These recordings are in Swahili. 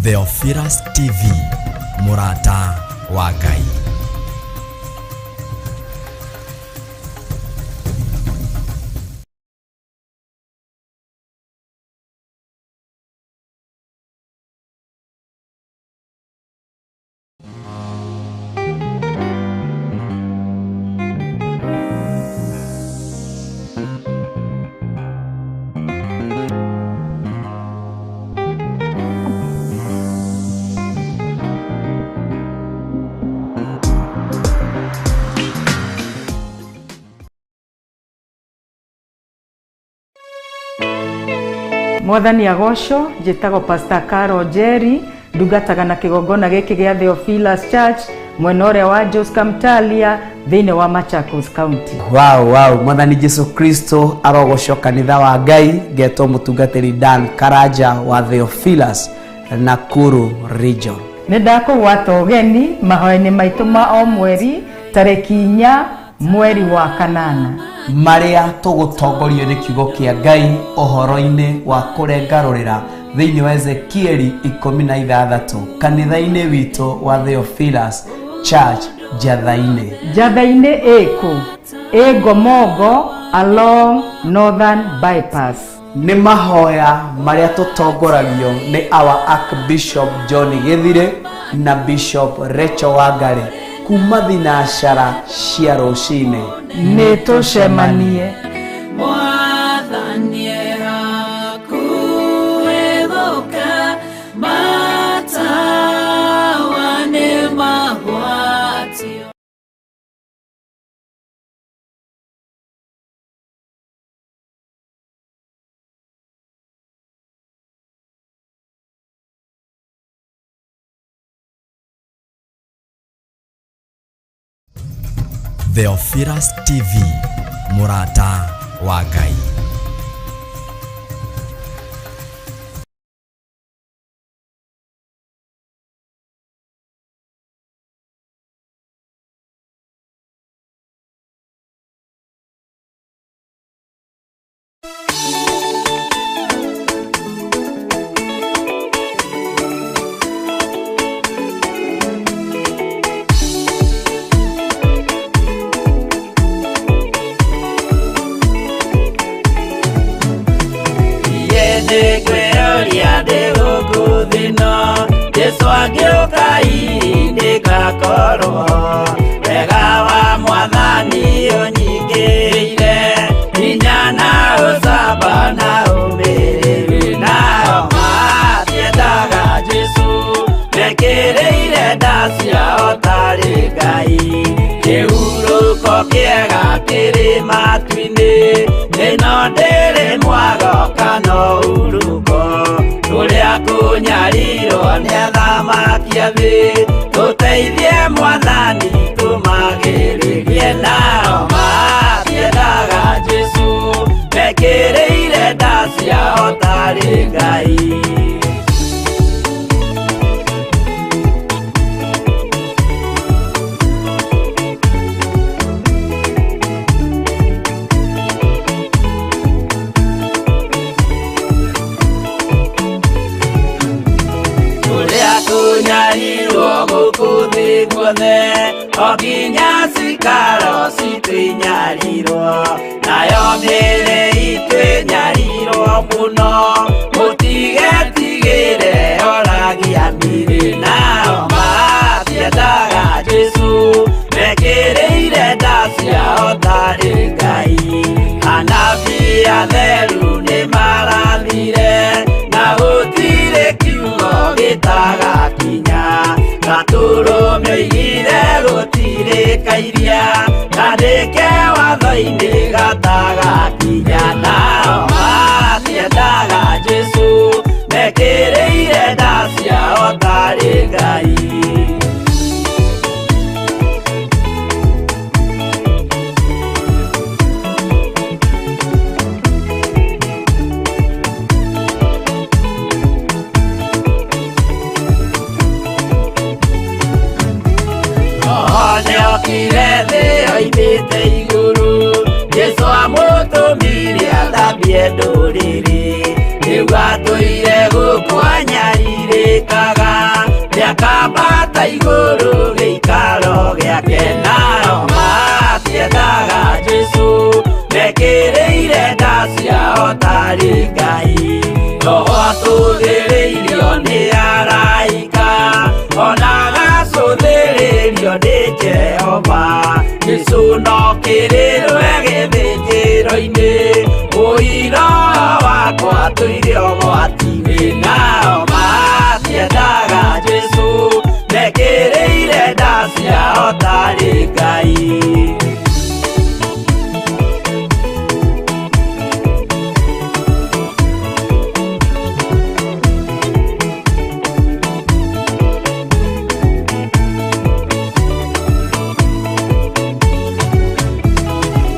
Theophilus TV, Murata wa Ngai. Mwathani agocwo, njĩtagwo Pastor Carol Jerry, ndungataga na kĩgongona gĩkĩ gĩa Theophilus Church mwena ũrĩa wa Joska Mtalia thĩinĩ wa Machakos County. Wow, Mwathani Jesu Kristo arogocwo kanitha wa Ngai, ngetwo mũtungatĩri Dan Karanja wa Theophilus Nakuru Region. Nĩndakũgwata ũgeni mahoya-inĩ maitũ ma o mweri tarĩki 4 mweri wa kanana, marĩa tũgũtongorio nĩ kiugo kĩa Ngai ũhoro-inĩ wa kũrengarũrĩra thĩinĩ wa Ezekieli 16 kanitha-inĩ witũ wa Theophilus Church Njatha-inĩ ĩkũ Gomogo along Northern Bypass. Nĩ mahoya marĩa tũtongoragio nĩ our Archbishop John Gĩthirĩ na Bishop Rachel Wangari kuma thinashara cia rũcinĩ. Nĩ tũcemanie. Theophilus TV, Murata wa Ngai. Yesu agĩũka ihinda gakorwo wega wa Mwathani ũnyingĩrĩire hinya na ũcamba na ũmĩrĩru, nao matiendaga Jesu mekĩrĩire nda ciao tarĩ Ngai. Kĩhurũko kĩega kĩrĩ matu-inĩ, ĩno ndĩrĩ mwago kana urugo, tũrĩa kũnyarirwo nĩ athamaki a thĩ, tũteithie Mwathani tũmagĩrĩrie, nao matiendaga Jesu mekĩrĩire nda ciao tarĩ Ngai. Kunyarirwo gũkũ thĩ guothe, o nginya cikaro citwĩnyarirwo, nayo mĩĩrĩ itwĩnyarirwo mũno, mũtigetigĩre oragia mĩĩrĩ, nao matiendaga Jesu mekĩrĩire nda ciao tarĩ Ngai. Anabii atheru nĩ marathire na gũtirĩ kiugo gĩtagakinya, gatũrũmĩire gũtirĩ kairia, kandĩke watho-inĩ gatagakinya, nao matiendaga Jesu mekĩrĩire nda ciao tarĩ Ngai. Nĩokire thĩ oimĩte igũrũ, Jesu amũtũmire athambie ndũrĩrĩ, rĩu atũire gũkũ anyarirĩkaga. igũrũ gĩikaro gĩake nao matiendaga Jesũ mekĩrĩire nda ciao tarĩ Ngai roho atũthĩrĩirio nĩ araika ona agacũthĩrĩrio nĩ Jehova Jesũ no kĩrĩrwe gĩthĩnjĩro-inĩ ũira wakwa tũire ũgwati-inĩ nao matiendaga Jesũ mekĩrĩire nda ciao tarĩ Ngai.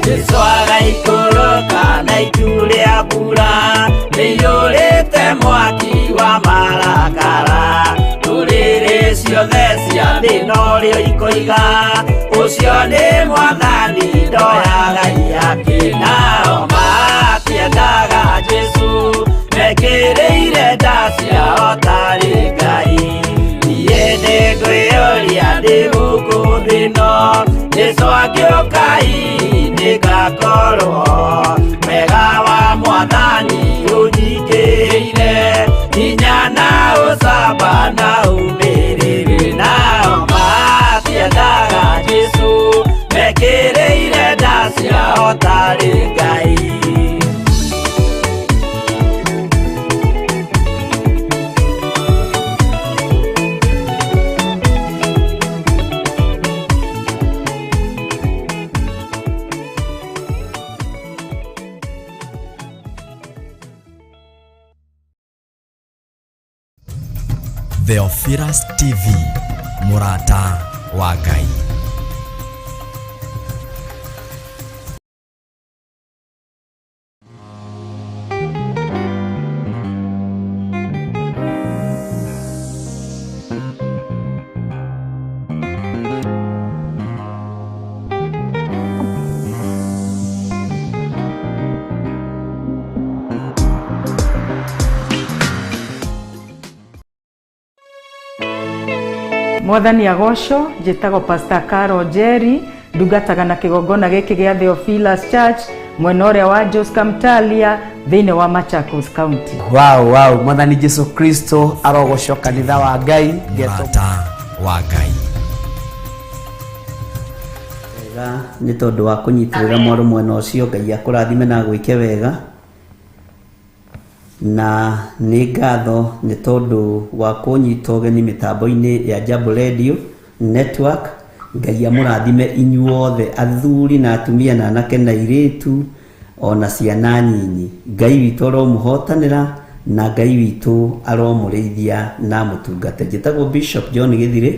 Jesũ agaikũrũka na itu rĩa mbura rĩiyũrĩte mwaki wa marakara ndũrĩrĩ ciothe cia thĩ norĩo ikoiga ũcio nĩ mwathani ndoya Ngai yake nao matiendaga Jesũ mekĩrĩire nda ciao tarĩ Ngai niĩ nĩngwĩyũria ndĩ gũkũ thĩ ĩno Jesũ angĩũka ngakorwo wega wa mwathani ũnyingĩrĩire hinya na ũcamba na ũmĩrĩru nao matiendaga Jesũ mekĩrĩire nda ciao tarĩ Ngai. Theophilus TV, mũrata wa Ngai. Mwathani agocwo njĩtagwo Pastor Carol Jerry ndungataga na kĩgongona gĩkĩ gĩa Theophilus Church mwena ũrĩa wa Joska Mtalia thĩinĩ wa Machakos County. Wow, Mwathani Jesu Kristo arogocwo kanitha wa Ngai mũrata wa Ngai. Wega nĩ tondũ wa kũnyitĩrĩra mwarũ mwena ũcio Ngai akũrathime na gwĩke wega na nĩ ngatho nĩ tondũ wa kũnyita ũgeni mĩtambo-inĩ ya Jambo Radio Network. Ngai amũrathime inyuothe athuri na atumia na anake na airĩtu ona ciana nyinyi. Ngai witũ aromũhotanĩra na Ngai witũ aromũrĩithia na mũtungate. Njĩtagwo Bishop John Gĩthirĩ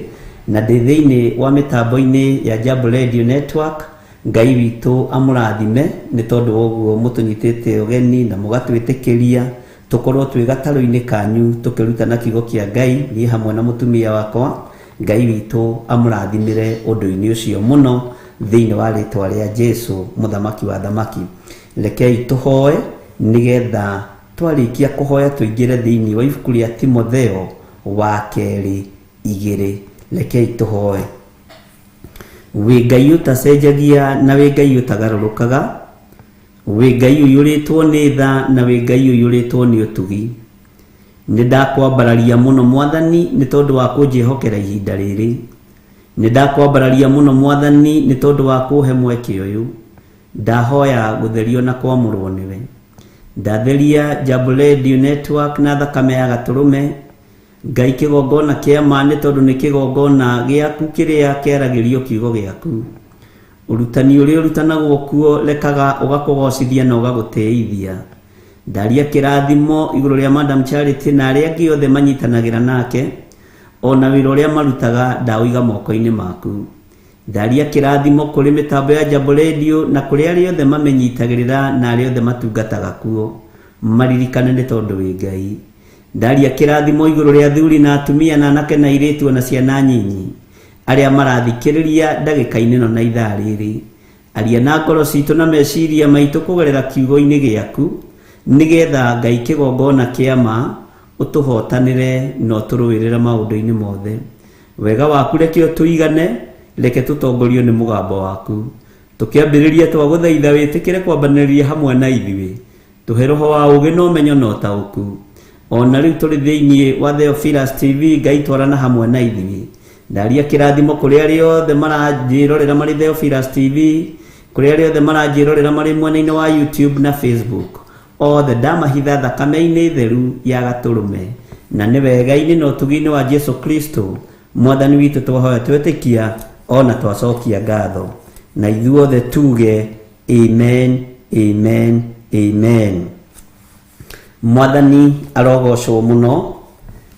na ndĩ thĩinĩ wa mĩtambo-inĩ ya Jambo Radio Network. Ngai witũ amũrathime nĩ tondũ ũguo mũtũnyitĩte ũgeni na mũgatwĩtĩkĩria tukorwo twĩ gatarũ-inĩ kanyu tukĩrutana kiugo kĩa Ngai niĩ hamwe na mũtumia wakwa. Ngai witũ amũrathimĩre ũndũ-inĩ ũcio mũno thĩinĩ wa rĩtwa rĩa Jesũ mũthamaki wa thamaki. Rekei tũhoe nĩgetha twarĩkia kũhoya tũingĩre thĩinĩ wa ibuku rĩa Timotheo wa kerĩ 2. Rekei tũhoe. Wĩ Ngai ũtacenjagia na wĩ Ngai ũtagarũrũkaga, wĩ Ngai ũiyũrĩtwo nĩ tha na wĩ Ngai ũiyũrĩtwo nĩ ũtugi. Nĩ ndakwambararia mũno Mwathani nĩ tondũ wa kũnjĩhokera ihinda rĩrĩ. Nĩ ndakwambararia mũno Mwathani nĩ tondũ wa kũhe mweke ũyũ. Ndahoya gũtherio na kwamũrwo nĩwe. Ndatheria Jambo Radio Network na thakame ya Gatũrũme. Ngai kĩgongona kĩa ma nĩ tondũ nĩ kĩgongona gĩaku kĩrĩa kĩaragĩrio kiugo gĩaku. Ũrutani ũrĩa ũrutanagwo kuo rekaga ũgakũgocithia na ũgagũteithia. Ndaria kĩrathimo igũrũ rĩa Madam Charity na arĩa angĩ othe manyitanagĩra nake ona wĩra ũrĩa marutaga ndaũiga moko-inĩ maku. Ndaria kĩrathimo kũrĩ mĩtambo ya Jambo Radio na kũrĩ arĩa othe mamenyitagĩrĩra na arĩa othe matungataga kuo maririkane nĩ tondũ wĩ Ngai. Ndaria kĩrathimo igũrũ rĩa athuri na atumia na anake na airĩtu na ciana nyinyi arĩa marathikĩrĩria ndagĩka-inĩ ĩno na ithaa rĩrĩ. Aria na ngoro citũ na meciria maitũ kũgerera kiugo-inĩ gĩaku nĩgetha Ngai kĩgongona kĩa ma ũtũhotanĩre na ũtũrũĩrĩre maũndũ-inĩ mothe. wega waku reke tuigane reke tutongorio ni mugambo waku tukiambiriria twaguthaitha witikire kwambaniriria hamwe na ithuĩ tuhe roho wa ũgĩ na ũmenyo na ũtaũku ona rĩu tũrĩ thĩinĩ wa Theophilus TV Ngai twarana hamwe na ithuĩ ndaria kĩrathimo kũrĩ arĩa othe maranjĩrorera marĩ Theophilus TV kũrĩ arĩa othe maranjĩrorera marĩ mwena-inĩ wa YouTube na Facebook othe ndamahitha thakame-inĩ theru ya Gatũrũme na nĩ wega-inĩ na ũtugi-inĩ wa Jesu Kristo mwathani witũ twahoya twetĩkia ona twacokia ngatho na ithuothe tuge amen amen amen. Mwathani arogocwo muno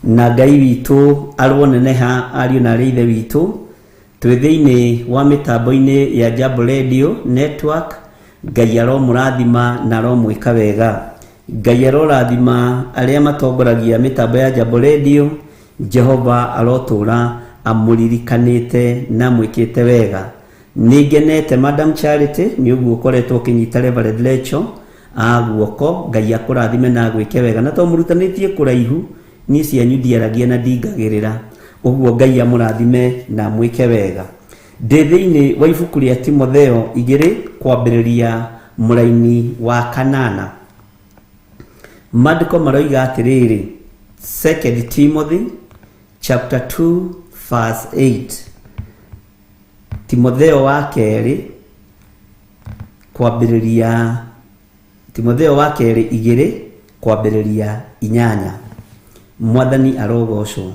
na Ngai witũ aruoneneha ariũ na ithe witũ twĩ thĩinĩ wa mĩtambo-inĩ ya Jambo Radio Network. Ngai aromũrathima na aromwĩka wega. Ngai arorathima arĩa matongoragia mĩtambo ya Jambo Radio. Jehova arotũra amũririkanĩte na mwĩkĩte wega. Nĩngenete Madam Charity nĩ ũguo ũkoretwo ũkĩnyita Reverend Lecho guoko. Ngai akũrathime na agwĩke wega na tomũrutanĩtie kũraihu ni cianyu ndiaragia na ndingagĩrĩra ũguo Ngai amũrathime na mwĩke wega. Ndĩ thĩinĩ wa ibuku rĩa Timotheo 2 kwambĩrĩria mũraini wa 8. Maandĩko maroiga atĩrĩrĩ 2 Timothy chapter 2 verse 8. Timotheo wa kerĩ kwambĩrĩria Timotheo wa kerĩ 2 kwambĩrĩria 8. Mwathani arogocwo.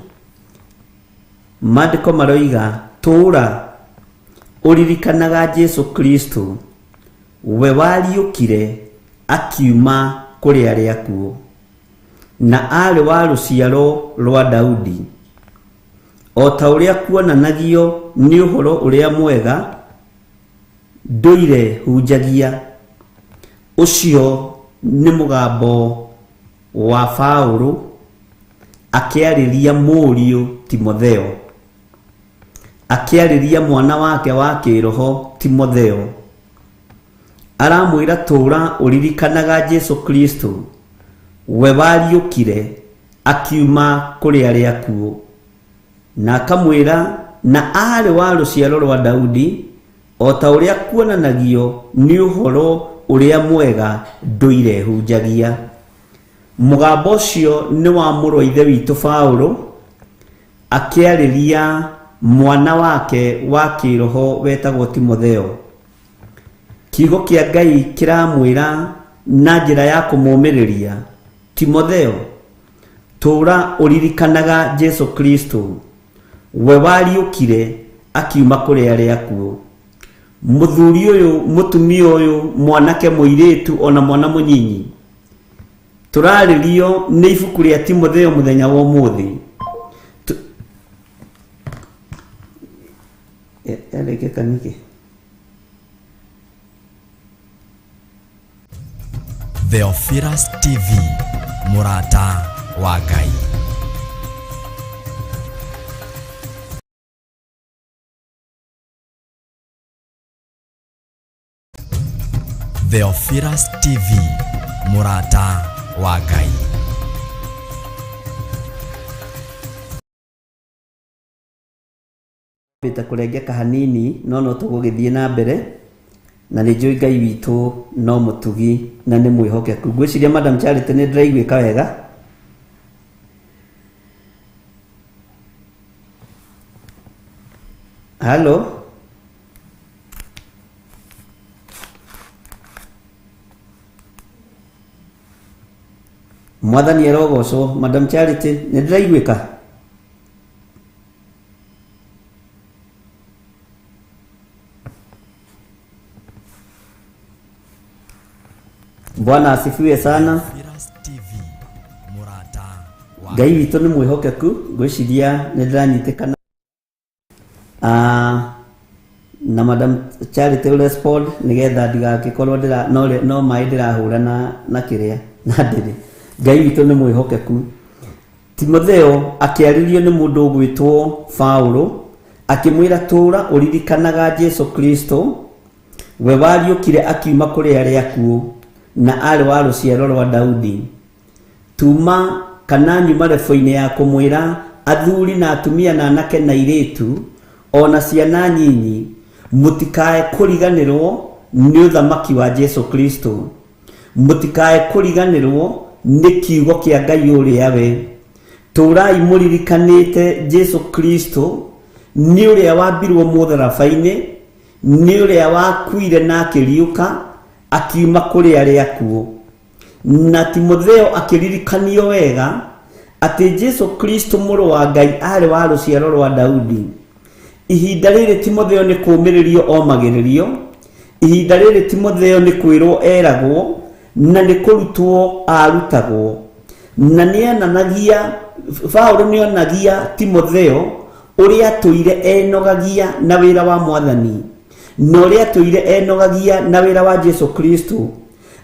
Maandĩko maroiga tũũra ũririkanaga Jesu Kristo we wariũkire akiuma kũrĩ arĩa akuũ na arĩ wa rũciaro rwa Daudi o ta ũrĩa kuonanagio nĩ ũhoro ũrĩa mwega ndũire hunjagia. Ũcio nĩ mũgambo wa Paũlũ akĩarĩria mũriũ Timotheo akĩarĩria mwana wake wa kĩroho Timotheo. Aramwĩra tũũra ũririkanaga Jesu Kristo we wariũkire akiuma kũrĩ arĩa akuũ na akamwĩra na arĩ wa rũciaro rwa Daudi o ta ũrĩa kuonanagio nĩ ũhoro ũrĩa mwega ndũire hunjagia. Mũgambo ũcio nĩ wa mũrũ ithe witũ Paũlũ akĩarĩria mwana wake wa kĩroho wetagwo Timotheo. Kiugo kĩa Ngai kĩramwĩra na njĩra ya kũmũmĩrĩria Timotheo tũũra ũririkanaga Jesu Kristo we wariũkire akiuma kũrĩ arĩa akuũ. Mũthuri ũyũ mũtumia ũyũ mwanake mũirĩtu ona mwana mũnyinyi tũrarĩrio nĩ ibuku rĩa Timotheo mũthenya wa ũmũthĩ. Theophilus TV mũrata wa Ngai. Theophilus TV mũrata wa Ngai. Bita kũrengeka hanini no tũgũgĩthiĩ na mbere na nĩ njũĩ Ngai witũ no mũtugi na nĩ mwĩhokeku. Ngwĩciria Madam Charity nĩ ndĩraiguĩka wega. Hello. Mwathani arogocwo. Madam Charity nĩ ndĩraiguĩka. Bwana asifiwe sana. Ngai witũ nĩ mwĩhokeku. Ngwĩciria nĩ ndĩranyitĩkana na Madam Charity respond nigetha ndigagĩkorwo no maĩ ndĩrahũra na kĩrĩa na ndĩrĩ. Ngai witũ nĩ mwĩhokeku. Timotheo akĩarĩrio nĩ mũndũ ũgwĩtwo Paũlũ akĩmwĩra tũũra ũririkanaga Jesu Kristo we wariũkire akiuma kũrĩ arĩa akuũ na arĩ wa rũciaro rwa Daudi. Tuma kana nyuma rebo-inĩ ya kũmwĩra athuri na atumia na anake na iretu ona ciana nyinyi mutikae kuriganirwo ni uthamaki wa Jesu Kristo, mutikae kuriganirwo ni kiugo kia Ngai uria we. Turai muririkanite Jesu Kristo ni uria wambirwo mutharabaini, ni uria wakuire na akiriuka akiuma kuri aria akuo. Na Timotheo akiririkanio wega ati Jesu Kristo muru wa Ngai ari wa ruciaro rwa Daudi. Ihinda riri Timotheo ni kumiririo omagiririo, ihinda riri Timotheo ni kwirwo eragwo na ni kurutwo arutagwo. Na niananagia Paulo nionagia Timotheo uria tuire enogagia na wira wa Mwathani, no uria tuire enogagia na wira wa Jesu Kristo.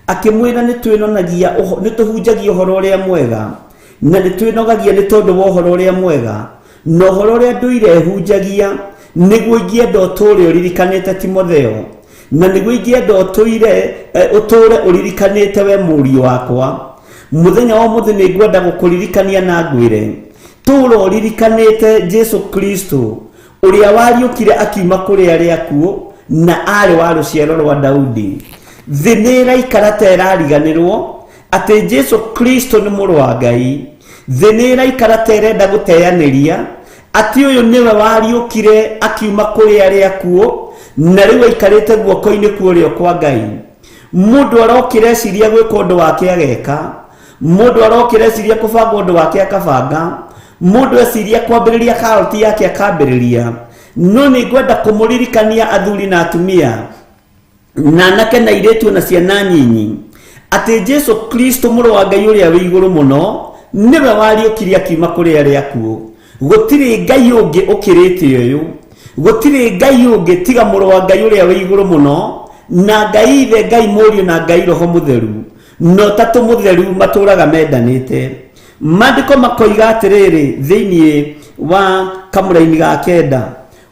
Akimwira ni twinonagia ni tuhunjagia uhoro uria mwega, na ni twinogagia ni tondu wa uhoro uria mwega, no uhoro uria nduire hunjagia niguo ingienda uture uririkanite Timotheo, na niguo ingienda uture uririkanite we murio wakwa. Muthenya wa muthenya ngwenda gukuririkania na ngwire tura uririkanite Jesu Kristo uria wariukire akiuma kuri aria akuo na ari wa ruciaro rwa Daudi. Thinira ikarata irariganirwo ati Jesu Kristo ni muru wa Ngai. Thinira ikarata irenda guteyaniria ati uyu niwe wariukire akiuma kuri aria akuo na riu ikarite guoko-ini kurio kwa Ngai. Mundu arokire ciria gwika undu wake ageka, mundu arokire ciria kubanga undu wake akabanga, mundu eciria kwambiriria karoti yake akambiriria. No ni ngwenda kumuririkania athuri na atumia na anake na iretu na ciana nyinyi ati Jesu Kristo muru wa Ngai uria wi iguru muno niwe wariukiria akiuma kuri aria akuo. Gutiri Ngai ungi ukirite uyu, gutiri Ngai ungi tiga muru wa Ngai uria wi iguru muno, na Ngai ithe, Ngai Muriu na Ngai Roho Mutheru, no tatu mutheru maturaga mendanite. Mandiko makoiga atiriri thiini wa kamuraini ga kenda,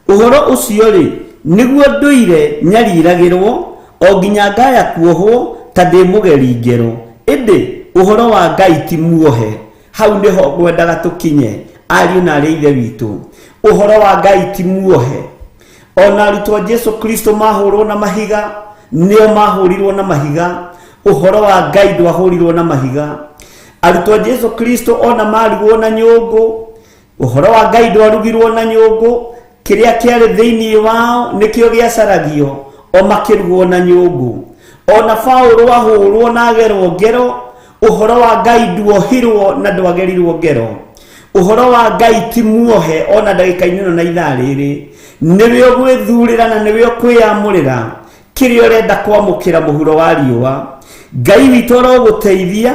uhoro ucio ri niguo nduire nyariragirwo o nginya ngaya kuohwo ta ndi mugeri ngero. Indi uhoro wa Ngai ti muohe. Hau niho ngwendaga tukinye ariu na ari ithe witu. Uhoro wa Ngai ti muohe. Ona arutwo Jesu Kristo mahurwo na mahiga, nio mahurirwo na mahiga. Uhoro wa Ngai ndwahurirwo na mahiga. Arutwo Jesu Kristo ona marugwo na nyungu. Uhoro wa Ngai ndwarugirwo na nyungu. Kiria kiari thiini wao nikio giacaragio o makirugwo na nyungu. Ona Paulo wahurwo na agerwo ngero, uhoro wa Ngai nduohirwo na ndwagerirwo ngero. Uhoro wa Ngai ti muohe ona ndagika-ini na ithaa riri. Niwe gwithurira na niwe kwiyamurira kiria urenda kwamukira muhuro wa riua. Ngai witu aroguteithia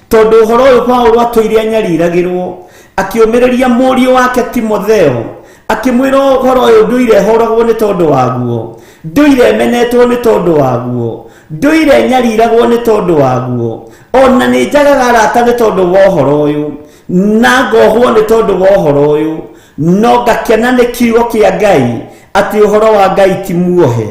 tondu uhoro uyu Paulo atwire nyariragirwo akiumiriria murio wake Timotheo, akimwira uhoro uyu nduire horagwo ni tondu waguo, nduire menetwo ni tondu waguo, nduire nyariragwo ni tondu waguo, ona ni njagaga arata ni tondu wa uhoro uyu, na ngohwo ni tondu wa uhoro uyu, no ngakena ni kiugo kia Ngai ati uhoro wa Ngai ti muohe.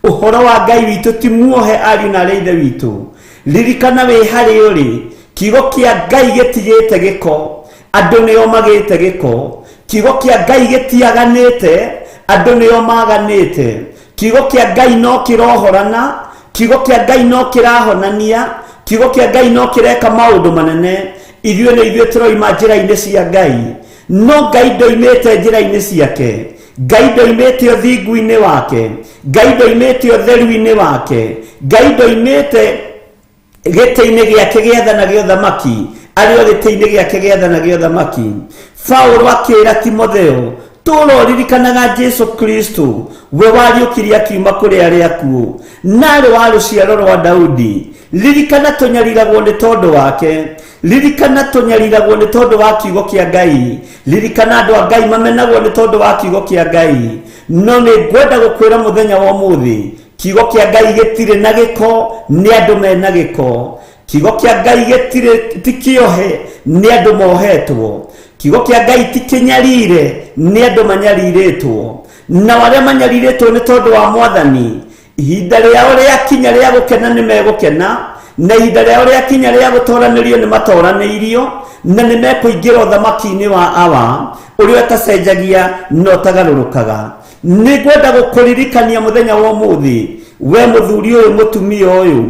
Uhoro wa Ngai witu ti muohe ari na reithe witu. Ririkana wi hari uri, kiugo kia Ngai gitigite giko, andu nio magite giko. Kiugo kia Ngai gitiaganite, andu nio maganite. Kiugo kia Ngai no kirohorana, kiugo kia Ngai no kirahonania, kiugo kia Ngai no kireka maundu manene. Ithuĩ nĩ ithuĩ tũroima njĩra-inĩ cia Ngai, no Ngai ndoimĩte njĩra-inĩ ciake. Ngai ndoimĩte ũthingu-inĩ wake, Ngai ndoimĩte ũtheru-inĩ wake, Ngai ndoimĩte gĩtĩ-inĩ gĩake gĩathana gĩa ũthamaki, arĩ o gĩtĩ-inĩ gĩake gĩathana gĩa ũthamaki. Paulo akĩra Timotheo, tũra ũririkanaga Jesu Kristo, we wariũkirie akiuma kũrĩ arĩa akuũ, narĩ wa rũciaro rwa Daudi. Ririkana tũnyariragwo nĩ tondu wake, ririkana tũnyariragwo nĩ tondu wa kiugo kia Ngai, ririkana andũ a Ngai mamenagwo nĩ tondu wa kiugo kia Ngai. No nĩ ngwenda gũkwĩra mũthenya wa ũmũthĩ, kiugo kia Ngai gĩtirĩ na gĩko, nĩ andũ mena gĩko. Kiugo kia Ngai gĩtirĩ ti kĩohe, nĩ andũ mohetwo. Kiugo kia Ngai ti kĩnyarire, nĩ andũ manyarirĩtwo. Na arĩa manyarirĩtwo nĩ tondu wa Mwathani, ihinda rĩao rĩakinya rĩa gũkena nĩ megũkena, na ihinda rĩao rĩakinya rĩa gũtoranĩrio nĩ matoranĩirio na nĩ mekũingĩra ũthamaki-inĩ wa awa ũrĩa ũtacenjagia no ũtagarũrũkaga. Nĩ ngwenda gũkũririkania mũthenya wa ũmũthĩ, we mũthuri ũyũ mũtumia ũyũ,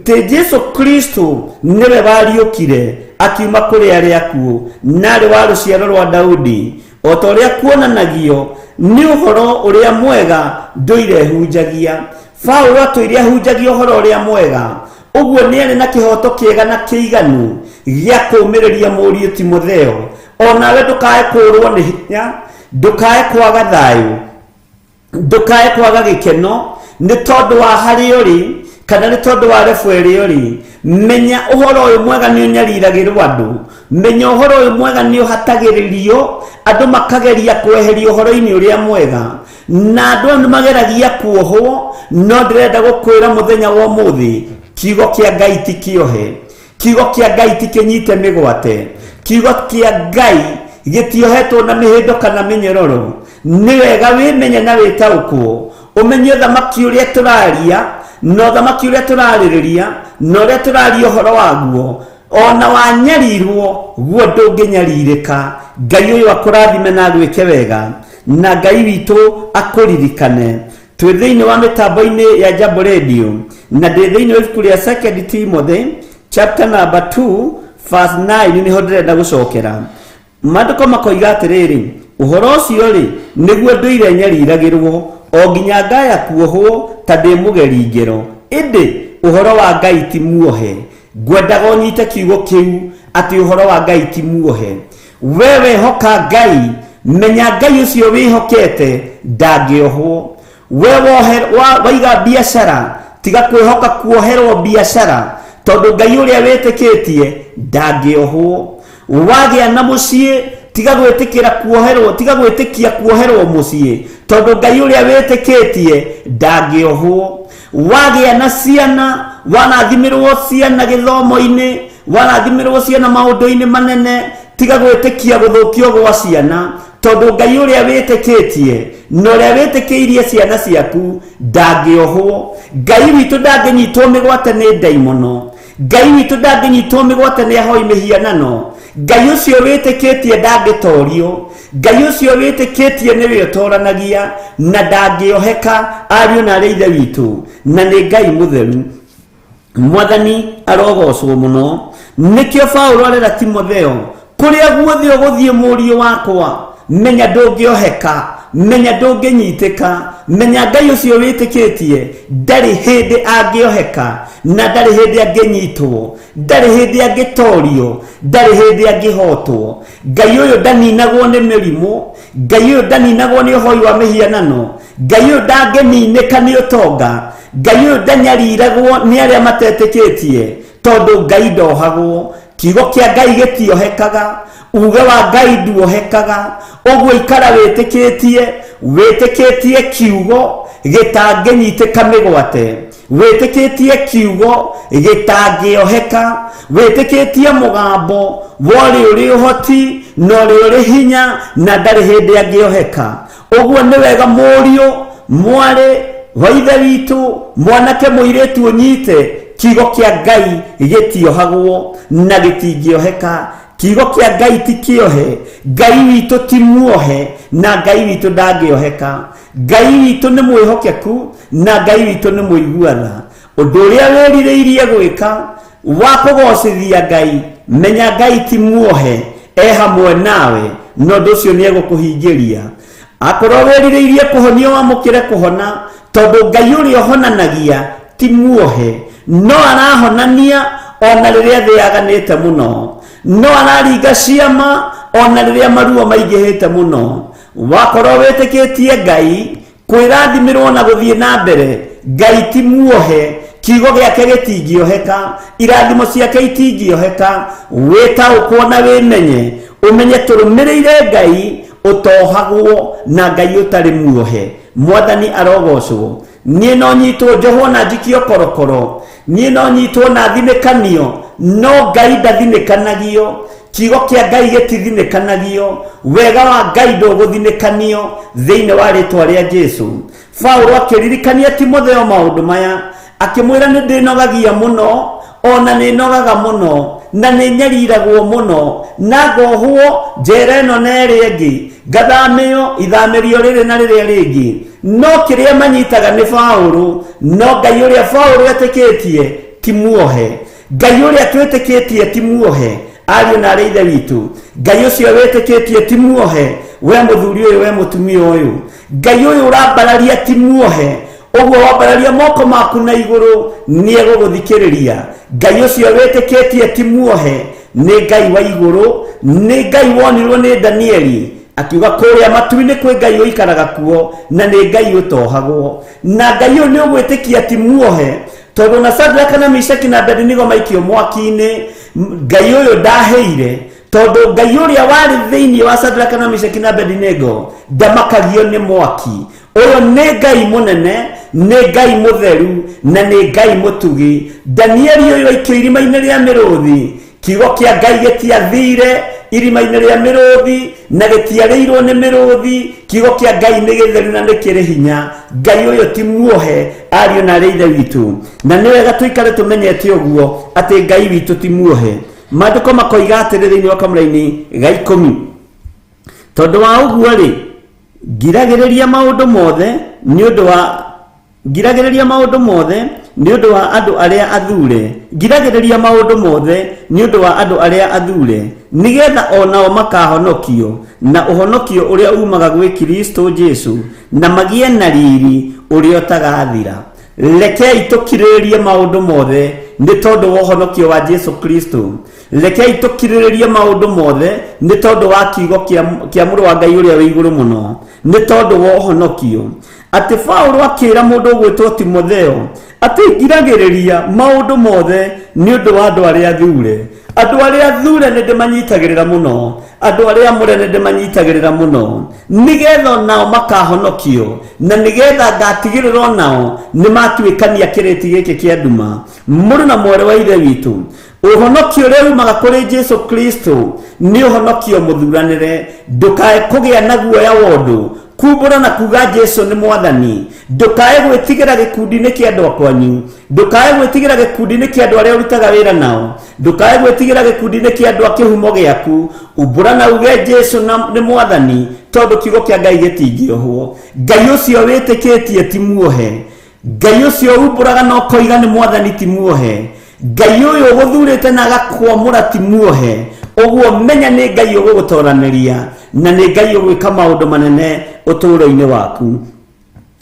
te Jesu Kristo nĩwe wariũkire akiuma kũrĩ arĩa akuũ na arĩ wa rũciaro rwa Daudi, o ta ũrĩa kuonanagio nĩ ũhoro ũrĩa mwega ndũirehunjagia. Paulo atũire ahunjagia ũhoro ũrĩa mwega, ũguo nĩ arĩ na kĩhoto kĩega na kĩiganu gĩa kũũmĩrĩria mũriũ Timotheo. Onawe ndũkae kũũrwo nĩ hinya, ndũkae kwaga thayũ, ndũkae kwaga gĩkeno nĩ tondũ wa harĩa ũrĩ kana nĩ tondũ wa rebu ĩrĩa ũrĩ. Menya ũhoro ũyũ mwega nĩ ũnyariragĩrwo andũ, menya ũhoro ũyũ mwega nĩ ũhatagĩrĩrio andũ makageria kweheria ũhoro-inĩ ũrĩa mwega, na andũ nĩ mageragia kuohwo. No ndĩrenda gũkwĩra mũthenya wa ũmũthĩ, kiugo kĩa Ngai ti kĩohe, kiugo kĩa Ngai ti kĩnyite mĩgwate, kiugo kĩa Ngai gĩtiohetwo na mĩhĩndo kana mĩnyororo. Nĩ wega wĩmenye na wĩtaũkwo, ũmenye ũthamaki ũrĩa tũraria na ũthamaki ũrĩa tũrarĩrĩria na ũrĩa tũraria ũhoro waguo. Ona wanyarirwo guo ndũngĩnyarirĩka. Ngai ũyũ akũrathime na agwĩke wega, na Ngai witũ akũririkane. Twĩ thĩinĩ wa mĩtambo-inĩ ya Jambo Radio na ndĩ thĩinĩ wa ibuku rĩa 2 Timothy chapter number 2 verse 9 nĩho ndĩrenda gũcokera. Maandĩko makoiga atĩrĩrĩ, ũhoro ũcio rĩ nĩguo ndũire nyariragĩrwo o nginya ngaya kuohwo ta ndĩ mũgeri ngero. Ĩndĩ ũhoro wa Ngai ti muohe. Ngwendaga ũnyite kiugo kĩu atĩ ũhoro wa Ngai ti muohe. Wewe hoka Ngai, menya Ngai ũcio wĩhokete ndangĩohwo. Waiga biacara tiga kwĩhoka kuoherwo biacara, tondũ Ngai ũrĩa wĩtĩkĩtie ndangĩohwo. Wagĩa na mũciĩ tiga gwĩtĩkĩra kuoherwo, tiga gwĩtĩkia kuoherwo mũciĩ, tondũ Ngai ũrĩa wĩtĩkĩtie ndangĩohwo. Wagĩa na ciana, wanathimirwo ciana gĩthomo-inĩ, wanathimirwo ciana maũndũ-inĩ manene, tiga gwĩtĩkia gũthũkio gwa ciana, tondũ Ngai ũrĩa wĩtĩkĩtie na ũrĩa wĩtĩkĩirie ciana ciaku ndangĩohwo. Ngai witũ ndangĩnyitwo mĩgwate nĩ ndaimono, Ngai witũ ndangĩnyitwo mĩgwate nĩ ahoi mĩhianano. Ngai ũcio wĩtĩkĩtie ndangĩtorio, Ngai ũcio wĩtĩkĩtie nĩwe ũtoranagia na ndangĩoheka. Ariũ na arĩ ithe witũ, na nĩ Ngai mũtheru. Mwathani arogocwo mũno. Nĩkĩo Paulo arera Timotheo, kũrĩa guothe ũgũthiĩ mũriũ wakwa, menya ndũngĩoheka, menya ndũngĩnyitĩka, menya Ngai ũcio wĩtĩkĩtie ndarĩ hĩndĩ angĩoheka na ndarĩ hĩndĩ angĩnyitwo, ndarĩ hĩndĩ angĩtorio, ndarĩ hĩndĩ angĩhotwo. Ngai ũyũ ndaninagwo nĩ mĩrimũ, Ngai ũyũ ndaninagwo nĩ ũhoi wa mĩhianano, Ngai ũyũ ndangĩninĩka nĩ ũtonga, Ngai ũyũ ndanyariragwo nĩ arĩa matetĩkĩtie, tondũ Ngai ndohagwo. Kiugo kĩa Ngai gĩtiohekaga, uge wa Ngai nduohekaga. Ũguo ikara wĩtĩkĩtie kiugo gĩtangĩnyitĩka mĩgwate, wĩtĩkĩtie kiugo gĩtangĩoheka, wĩtĩkĩtie mũgambo wa ũrĩa ũrĩ ũhoti na ũrĩa ũrĩ hinya na ndarĩ hĩndĩ angĩoheka. Ũguo nĩ wega mũriũ, mwarĩ wa ithe witũ, mwanake mũirĩtu ũnyite kiugo kĩa Ngai gĩtiohagwo na gĩtingĩoheka. Kiugo kĩa Ngai ti kĩohe, Ngai witũ ti muohe na Ngai witũ ndangĩoheka. Ngai witũ nĩ mwĩhokeku na Ngai witũ nĩ mũiguana. Ũndũ ũrĩa wĩrirĩirie gwĩka wa kũgocithia Ngai, menya Ngai ti muohe, hamwe nawe, no ũndũ ũcio nĩ egũkũhingĩria. Akorwo wĩrirĩirie kũhonio wamũkĩre kũhona, tondũ Ngai ũrĩa ũhonanagia ti muohe, no arahonania ona rĩrĩa thĩ yaganĩte mũno, no araringa ciama ona rĩrĩa maruo maingĩhĩte mũno. Wakorwo wĩtĩkĩtie Ngai, kwĩrathimirwo na gũthiĩ na mbere, Ngai ti muohe, kiugo gĩake gĩtingĩoheka, irathimo ciake itingĩoheka. Wĩtaũkwo na wĩmenye, ũmenye tũrũmĩrĩire Ngai ũtohagwo na Ngai ũtarĩ muohe. Mwathani arogocwo. Niĩ no nyitwo njohwo na njikio korokoro, niĩ no nyitwo na thinĩkanio, no Ngai ndathinĩkanagio. Kiugo kĩa Ngai gĩtithinĩkanagio, wega wa Ngai ndũgũthinĩkanio thĩinĩ wa rĩtwa rĩa Jesu. Paulo akĩririkania Timotheo maũndũ maya, akĩmwĩra nĩ ndĩnogagia mũno ona nĩ nogaga mũno na nĩ nyariragwo mũno na ngohwo njera ĩno na ĩrĩa ĩngĩ ngathamĩyo ithamĩrio rĩrĩ na rĩrĩa rĩngĩ no kĩrĩa manyitaga nĩ Paũlũ no Ngai ũrĩa Paũlũ etĩkĩtie ti muohe Ngai ũrĩa twĩtĩkĩtie ti muohe ariũ na arĩ ithe witũ Ngai ũcio wĩtĩkĩtie ti muohe we mũthuri ũyũ we mũtumia ũyũ Ngai ũyũ ũrambararia ti muohe ũguo wambararia moko maku na igũrũ nĩ egũgũthikĩrĩria Ngai ũcio wĩtĩkĩtie ti muohe nĩ Ngai wa igũrũ nĩ Ngai wonirwo nĩ Danieli akiuga kũrĩa matu-inĩ kwĩ Ngai ũikaraga kuo na nĩ Ngai ũtohagwo na Ngai ũyũ nĩ ũgwĩtĩkia ti muohe tondũ na Shadraka na Meshaki na Abedinego maikio mwaki-inĩ Ngai ũyũ ndaheire tondũ Ngai ũrĩa warĩ thĩinĩ wa Shadraka na Meshaki na Abedinego ndamakagio nĩ mwaki ũyũ nĩ Ngai mũnene nĩ Ngai mũtheru na nĩ Ngai mũtugi Danieli ũyũ aikio irima-inĩ rĩa mĩrũthi kiugo kĩa Ngai gĩtiathire irima-inĩ rĩa mĩrũthi na gĩtiarĩirwo nĩ mĩrũthi kiugo kĩa Ngai nĩ gĩtheru na nĩ kĩrĩ hinya Ngai ũyũ ti muohe ariũ na arĩ ithe witũ na nĩ wega tũikare tũmenyete ũguo atĩ Ngai witũ ti muohe maandĩko makoiga atĩrĩ thĩinĩ wa kamũra-inĩ ga 10 tondũ wa ũguo rĩ ngiragĩrĩria maũndũ mothe nĩ ũndũ wa ngiragĩrĩria maũndũ mothe nĩ ũndũ wa andũ arĩa athure ngiragĩrĩria maũndũ mothe nĩ ũndũ wa andũ arĩa athure nĩgetha onao makahonokio na ũhonokio ũrĩa umaga gwĩ Kristo Jesu na magĩe na riri ũrĩa ũtagathira rekei tũkirĩrĩrie maũndũ mothe nĩ tondũ wa ũhonokio wa Jesu Kristo rekei tũkirĩrĩrie maũndũ mothe nĩ tondũ wa kiugo kĩa mũrũ wa Ngai ũrĩa wĩ igũrũ mũno nĩ tondũ wa ũhonokio atĩ Paũlũ akĩra mũndũ ũgwĩtwo Timotheo atĩ ngiragĩrĩria maũndũ mothe nĩ ũndũ wa andũ arĩa athure andũ arĩa athure nĩ ndĩmanyitagĩrĩra mũno andũ arĩa amũre nĩ ndĩmanyitagĩrĩra mũno nĩgetha nao makahonokio na nĩgetha ngatigĩrĩra nao nĩ matuĩkania kĩrĩti gĩkĩ kĩa nduma mũrũ na mwarĩ wa ithe witũ ũhonokio ũrĩa umaga kũrĩ Jesu Kristo nĩ ũhonokio mũthuranĩre ndũkae kũgĩa na guoya wa ũndũ kumbũra na kuga Jesu nĩ mwathani ndũkae gwĩtigĩra gĩkundi-inĩ kĩa andũ akwanyu ndũkae gwĩtigĩra gĩkundi-inĩ kĩa andũ arĩa ũrutaga wĩra nao ndũkae gwĩtigĩra gĩkundi-inĩ kĩa andũ a kĩhumo gĩaku umbũra na uge Jesu nĩ mwathani tondũ kiugo kĩa Ngai gĩtingĩohwo Ngai ũcio wĩtĩkĩtie ti muohe Ngai ũcio umbũraga na ũkoiga nĩ mwathani ti muohe Ngai ũyũ ũgũthurĩte na agakwamũra ti muohe ũguo menya nĩ Ngai ũgũgũtoranĩria na nĩ Ngai ũgwĩka maũndũ manene ũtũũro-inĩ waku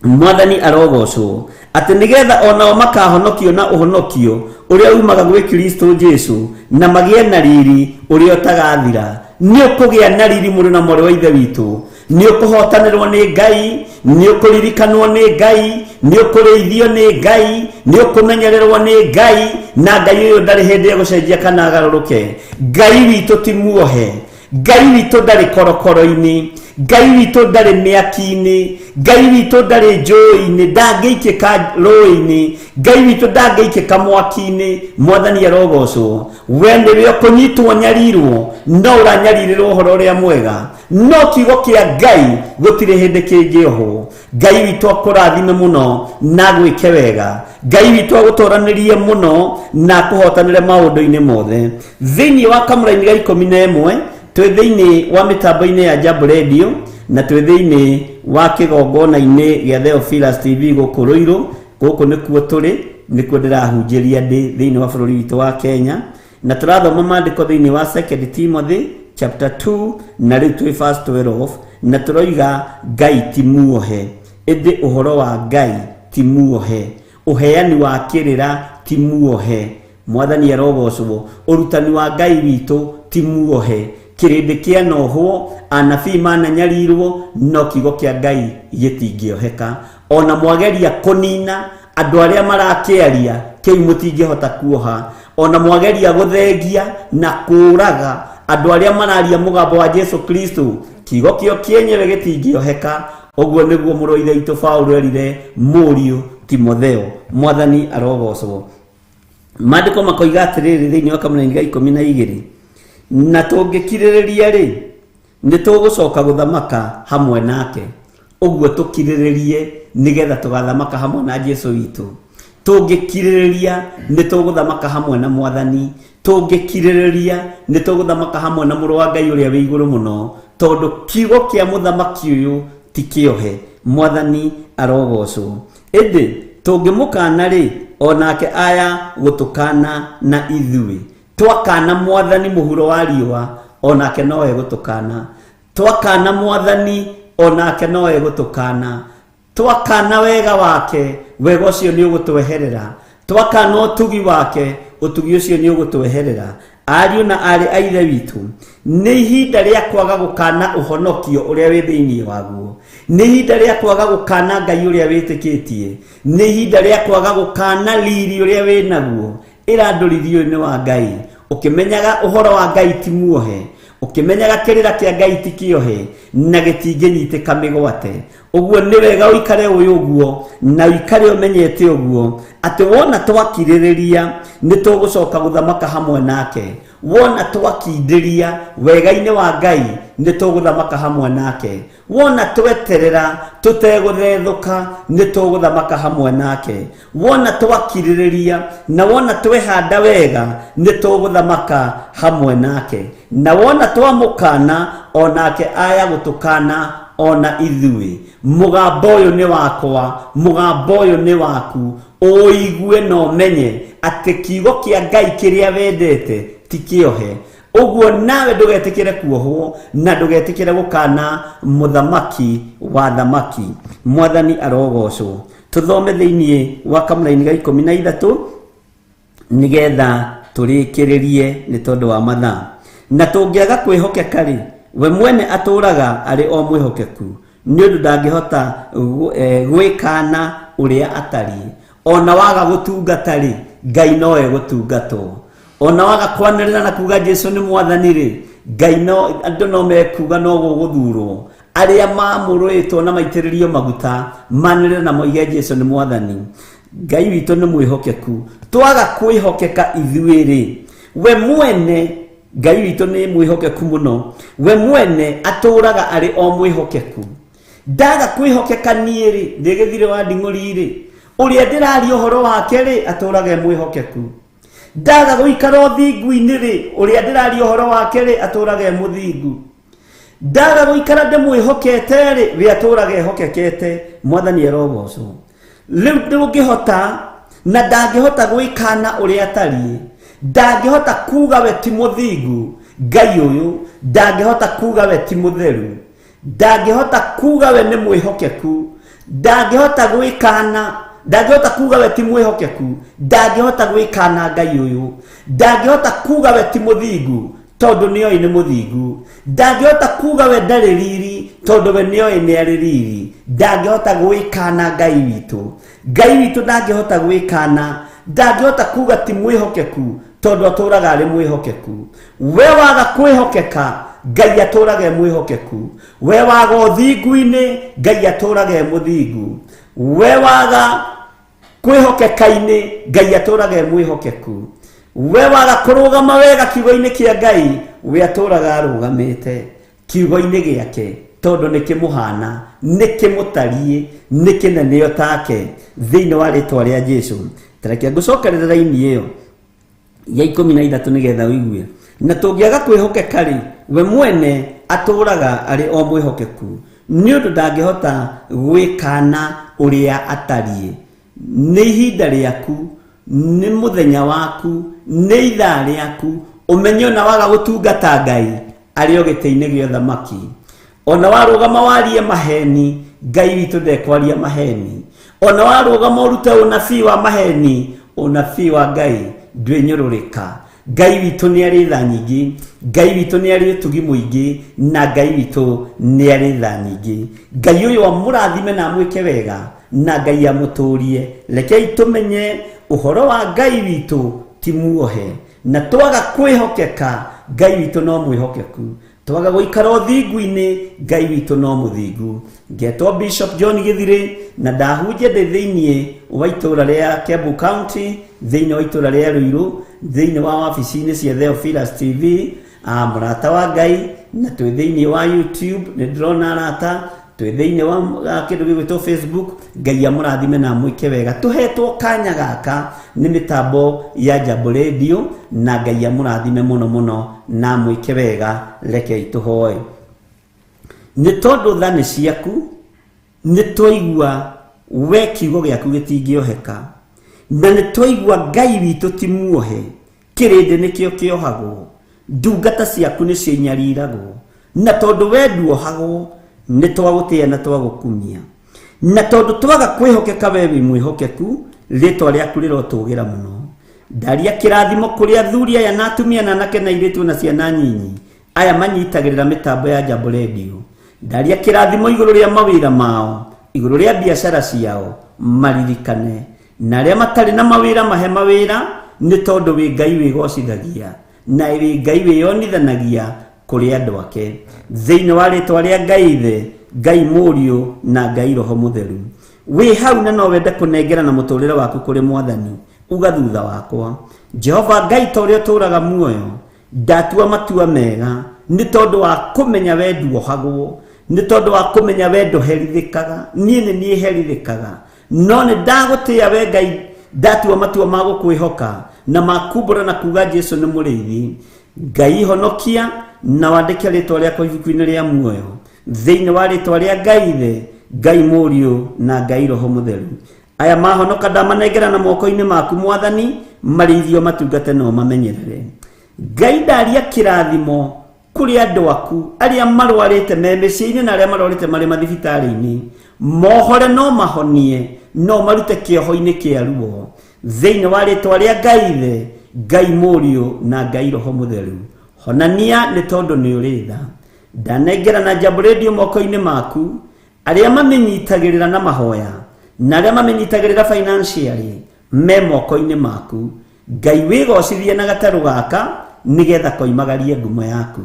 mwathani arogocwo atĩ nĩgetha onao makahonokio na ũhonokio ũrĩa umaga gwĩ Kristo Jesu na magĩe na riri ũrĩa ũtagathira nĩ ũkũgĩa na riri mũrũ na mwarĩ wa ithe witũ nĩ ũkũhotanĩrwo nĩ Ngai nĩ ũkũririkanwo nĩ Ngai nĩ ũkũrĩithio nĩ Ngai nĩ ũkũmenyererwo nĩ Ngai na Ngai ũyũ ndarĩ hĩndĩ gũcenjia kana agarũrũke Ngai witũ ti muohe Ngai witũ ndarĩ korokoro-inĩ Ngai witũ ndarĩ mĩaki-inĩ Ngai witũ ndarĩ njũĩ-inĩ ndangĩikĩka rũĩ-inĩ Ngai witũ ndangĩikĩka mwaki-inĩ mwathani arogocwo we nĩwe ũkũnyitwo nyarirwo no ũranyarirĩrwo ũhoro ũrĩa mwega no kiugo kĩa Ngai gũtirĩ hĩndĩ kĩngĩohwo Ngai witũ akũrathime mũno na gwĩke wega Ngai witũ agũtoranĩrie mũno na akũhotanĩre maũndũ-inĩ mothe thĩinĩ wa kamũra-inĩ ga 11 twĩ thĩinĩ wa mĩtambo-inĩ ya Jambo Radio na twĩ thĩinĩ wa kĩgongona-inĩ gĩa Theophilus TV gũkũ Rũirũ gũkũ nĩkuo tũrĩ nĩkuo ndĩrahunjĩria ndĩ thĩinĩ wa bũrũri witũ wa Kenya na tũrathoma maandĩko thĩinĩ wa 2 Timothy chapter 2 na rĩu twĩ verse 12 na tũroiga Ngai ti muohe ĩndĩ ũhoro wa Ngai ti muohe ũheani wa kĩrĩra ti muohe mwathani arogocwo ũrutani wa Ngai witũ ti muohe kĩrĩndĩ kĩa nohwo anabii mananyarirwo no kiugo kĩa Ngai gĩtingĩoheka ona mwageria kũnina andũ arĩa marakĩaria kĩu mũtingĩhota kuoha ona mwageria gũthengia na kũraga andũ arĩa mararia mũgambo wa Jesu Kristo kiugo kĩo kĩenyewe gĩtingĩoheka ũguo nĩguo mũrũ wa ithe witũ Paũlũ erire mũriũ Timotheo mwathani arogocwo maandĩko makoiga atĩrĩrĩ thĩinĩ wa kamũra-inĩ ga 12 na tũngĩkirĩrĩria rĩ nĩ tũgũcoka gũthamaka hamwe nake ũguo tũkirĩrĩrie nĩgetha tũgathamaka hamwe na Jesu witũ tũngĩkirĩrĩria nĩ tũgũthamaka hamwe na Mwathani, tũngĩkirĩrĩria nĩ tũgũthamaka hamwe na Mũrũ wa Ngai ũrĩa wĩ igũrũ mũno, tondũ kiugo kĩa mũthamaki ũyũ ti kĩohe. Mwathani arogocwo. Ĩndĩ tũngĩmũkana rĩ, onake aya gũtũkana na ithuĩ. Twakana Mwathani mũhuro wa riũa, onake nowe gũtũkana. Twakana Mwathani, onake nowe gũtũkana. Twakana wega wake, wega ũcio nĩ ũgũtweherera. Twakana ũtugi wake, ũtugi ũcio nĩ ũgũtweherera. Ariũ na arĩ a Ithe witũ, nĩ ihinda rĩa kwaga gũkana ũhonokio ũrĩa wĩ thĩinĩ waguo. Nĩ ihinda rĩa kwaga gũkana Ngai ũrĩa wĩtĩkĩtie. Nĩ ihinda rĩa kwaga gũkana riri ũrĩa wĩ naguo. Ĩrandũrithio nĩ wa Ngai. Ũkĩmenyaga ũhoro wa Ngai ti muohe, ũkĩmenyaga kĩrĩra kĩa Ngai ti kĩohe, na gĩtingĩnyitĩka mĩgwate. Ũguo nĩ wega ũikare ũguo, na ũikare ũmenyete ũguo, atĩ wona twakirĩrĩria nĩ tũgũcoka gũthamaka hamwe nake. Wona twakindĩria wega-inĩ wa Ngai nĩ tũgũthamaka hamwe nake. Wona tweterera tũtegũthethũka nĩ tũgũthamaka hamwe nake. Wona twakirĩrĩria na wona twehanda wega nĩ tũgũthamaka hamwe nake. Na wona twamũkana, onake aya gũtũkana ona ithuĩ. Mũgambo ũyũ nĩ wakwa, mũgambo ũyũ nĩ waku. Ũigue na ũmenye atĩ kiugo kĩa Ngai kĩrĩa wendete ti kĩohe. Ũguo nawe ndũgetĩkĩre kuohwo na ndũgetĩkĩre gũkana mũthamaki wa thamaki. Mwathani arogocwo. Tũthome thĩinĩ wa Kamũra-inĩ ga 13 nĩgetha tũrĩkĩrĩrie nĩ tondũ wa mathaa. Na tũngĩaga kwĩhokeka rĩ, we mwene atũraga arĩ o mwĩhokeku, nĩ ũndũ ndangĩhota gwĩkana ũrĩa atariĩ. Ona waga gũtungata rĩ, Ngai nowe gũtungatwo. Ona waga kwanĩrĩra na kuga Jesũ nĩ Mwathani rĩ, Ngai no andũ no mekuga no gũthurwo. Arĩa mamũrũĩtwo na maitĩrĩrio maguta manĩrĩra na moige Jesũ nĩ Mwathani. Ngai witũ nĩ mwĩhokeku. Twaga kwĩhokeka ithuĩ rĩ, we mwene Ngai witũ nĩ mwĩhokeku mũno. We mwene atũraga arĩ o mwĩhokeku. Ndaga kwĩhokeka niĩ rĩ, ndĩgĩthire wa nding'ũri rĩ, ũrĩa ndĩraria ũhoro wake rĩ, atũraga mwĩhokeku. Ndaga gũikara ũthingu-inĩ rĩ, ũrĩa ndĩraria ũhoro wake rĩ, atũraga mũthingu. Ndaga gũikara ndĩmwĩhokete rĩ, we atũraga ehokekete. Mwathani arogocwo. Rĩu ndũngĩhota na ndangĩhota gwĩkana ũrĩa atariĩ. Ndangĩhota kuga we ti mũthingu. Ngai ũyũ ndangĩhota kuga we ti mũtheru. Ndangĩhota kuga we nĩ mwĩhokeku. Ndangĩhota gwĩkana, ndangĩhota kuga we ti mwĩhokeku. Ndangĩhota gwĩkana Ngai ũyũ. Ndangĩhota kuga we ti mũthingu, tondũ nĩoĩ nĩ mũthingu. Ndangĩhota kuga we ndarĩ riri, tondũ we nĩoĩ nĩ arĩ riri. Ndangĩhota gwĩkana Ngai witũ. Ngai witũ ndangĩhota gwĩkana. Ndangĩhota kuga ti mwĩhokeku, tondũ atũraga arĩ mwĩhokeku. We waga kwĩhokeka, Ngai atũraga mwĩhokeku. We waga ũthingu-inĩ, Ngai atũraga mũthingu. We waga kwĩhokeka-inĩ, Ngai atũraga mwĩhokeku. We waga kũrũgama wega kiugo-inĩ kĩa Ngai, we atũraga arũgamĩte kiugo-inĩ gĩake, tondũ nĩ kĩmũhana, nĩ kĩmũtariĩ, nĩ kĩneneo take thĩinĩ wa rĩtwa rĩa Jesũ. Tareke ngũcokerera raini ĩyo ya 13 nĩgetha ũigue. Na tũngĩaga kwĩhokeka rĩ, we mwene atũraga arĩ o mwĩhokeku, nĩ ũndũ ndangĩhota gwĩkana ũrĩa atariĩ. Nĩ ihinda rĩaku, nĩ mũthenya waku, nĩ ithaa rĩaku, ũmenye ona waga gũtungata Ngai arĩ o gĩtĩ-inĩ gĩa ũthamaki. Ona warũgama warie maheni, Ngai witũ ndekwaria maheni. Ona warũgama ũrute ũnabii wa maheni, ũnabii wa Ngai ndwĩnyũrũrĩka. Ngai witũ nĩ arĩ tha nyingĩ, Ngai witũ nĩ arĩ ũtugi mũingĩ, na Ngai witũ nĩ arĩ tha nyingĩ. Ngai ũyũ amũrathime na amwĩke wega, na Ngai amũtũrie. Rekei tũmenye ũhoro wa Ngai witũ ti muohe, na twaga kwĩhokeka, Ngai witũ no mwĩhokeku. Twaga gũikara ũthingu-inĩ, Ngai witũ no mũthingu. Ngetwo Bishop John Gĩthirĩ, na ndahunjia ndĩ thĩinĩ wa itũũra rĩa Kiambu County, thĩinĩ wa itũũra rĩa Ruiru, thĩinĩ wa wabici-inĩ cia Theophilus TV, mũrata wa Ngai, na twĩ thĩinĩ wa YouTube, nĩ ndĩrona arata twĩ thĩinĩ wa kĩndũ gĩgwĩtwo Facebook. Ngai amũrathime na mwĩke wega. Tũhetwo kanya gaka nĩ mĩtambo ya Jambo Radio, na Ngai amũrathime mũno mũno na mwĩke wega. Rekei tũhoe. Nĩ tondũ tha nĩ ciaku, nĩ twaigua we kiugo gĩaku gĩtingĩoheka, na nĩ twaigua Ngai witũ ti muohe, kĩrĩndĩ nĩkĩo kĩohagwo, ndungata ciaku nĩ cianyariragwo, na tondũ we nduohagwo nĩ twagũtĩa na twagũkumia, na tondũ twaga kwĩhokeka we wĩ mwĩhokeku, rĩtwa rĩaku rĩrotũgĩra mũno. Ndaria kĩrathimo kũrĩ athuri aya na atumia na anake na airĩtu na ciana nyinyi aya manyitagĩrĩra mĩtambo ya Jambo Radio. Ndaria kĩrathimo igũrũ rĩa mawĩra mao, igũrũ rĩa biacara ciao, maririkane. Na arĩa matarĩ na mawĩra mahe mawĩra, nĩ tondũ wĩ Ngai wĩgocithagia na wĩ Ngai wĩyonithanagia kũrĩ andũ ake. Thĩinĩ wa rĩtwa rĩa Ngai Ithe, Ngai Mũriũ na Ngai Roho Mũtheru, wĩ hau na no wende kũnengera na mũtũrĩre waku kũrĩ Mwathani, uga thutha wakwa. Jehova Ngai ta ũrĩa ũtũũraga muoyo, ndatua matua mega nĩ tondũ wa kũmenya we nduohagwo, nĩ tondũ wa kũmenya we ndũherithĩkaga. Niĩ nĩ niĩ herithĩkaga, no nĩ ndagũtĩa we Ngai, ndatua matua ma gũkwĩhoka na makumbũra na kuga Jesũ nĩ mũrĩithi. Ngai honokia na wandĩke rĩtwa rĩakwa ibuku-inĩ rĩa muoyo, thĩinĩ wa rĩtwa rĩa Ngai Ithe, Ngai Mũriũ na Ngai Roho Mũtheru. Aya mahonoka ndamanengera na moko-inĩ maku Mwathani, marĩithio matungate no mamenyerere. Ngai ndaria kĩrathimo kũrĩ andũ aku arĩa marwarĩte me mĩciĩ-inĩ na arĩa marwarĩte marĩ mathibitarĩ-inĩ, mohore no mahonie, no marute kĩoho-inĩ kĩa ruo, thĩinĩ wa rĩtwa rĩa Ngai Ithe, Ngai Mũriũ na Ngai Roho Mũtheru. Honania nĩ tondũ nĩ ũrĩ tha. Ndanengera na Jambo Radio moko-inĩ maku arĩa mamĩnyitagĩrĩra na mahoya na arĩa mamĩnyitagĩrĩra financially, me moko-inĩ maku. Ngai wĩgocithie na gatarũ gaka nĩgetha koimagarie ngumo yaku,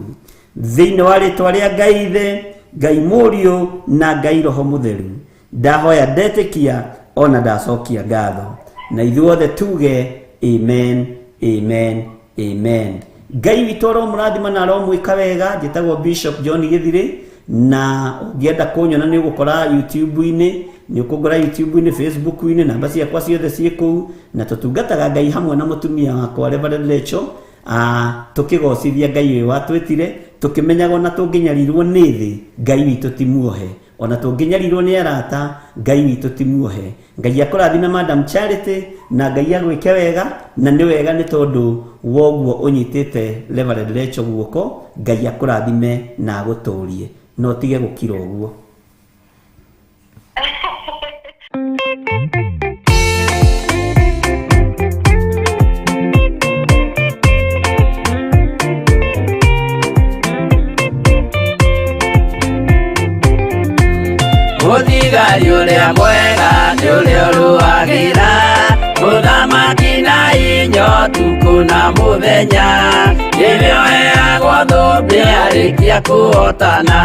thĩinĩ wa rĩtwa rĩa Ngai Ithe, Ngai Mũriũ na Ngai Roho Mũtheru. Ndahoya ndetĩkia ona ndacokia ngatho, na ithuothe tuge amen, amen, amen. Ngai witũ aromũrathima na aromwĩka wega. Njĩtagwo Bishop John Gĩthirĩ, na ũngĩenda kũnyona nĩ ũgũkora YouTube-inĩ, nĩ ũkũngora YouTube-inĩ, Facebook-inĩ, namba ciakwa ciothe ciĩ kũu, na tũtungataga Ngai hamwe na mũtumia wakwa Reverend Rachel, tũkĩgocithia Ngai ũyũ watwĩtire, tũkĩmenyaga ona tũngĩnyarirwo nĩ thĩ, Ngai witũ ti muohe, ona tũngĩnyarirwo nĩ arata, Ngai witũ ti muohe. Ngai akũrathime Madam Charity, na Ngai agwĩke wega, na nĩ wega nĩ tondũ woguo ũnyitĩte Reverend Rachel guoko. Ngai akũrathime na agũtũrie, no tige gũkira ũguo. Mũthigari ũrĩa mwega nĩ ũrĩa ũrũagĩra mũthamaki na hinya ũtukũ na mũthenya, rĩrĩa ũheagwo thũmbĩ arĩkia kũhotana.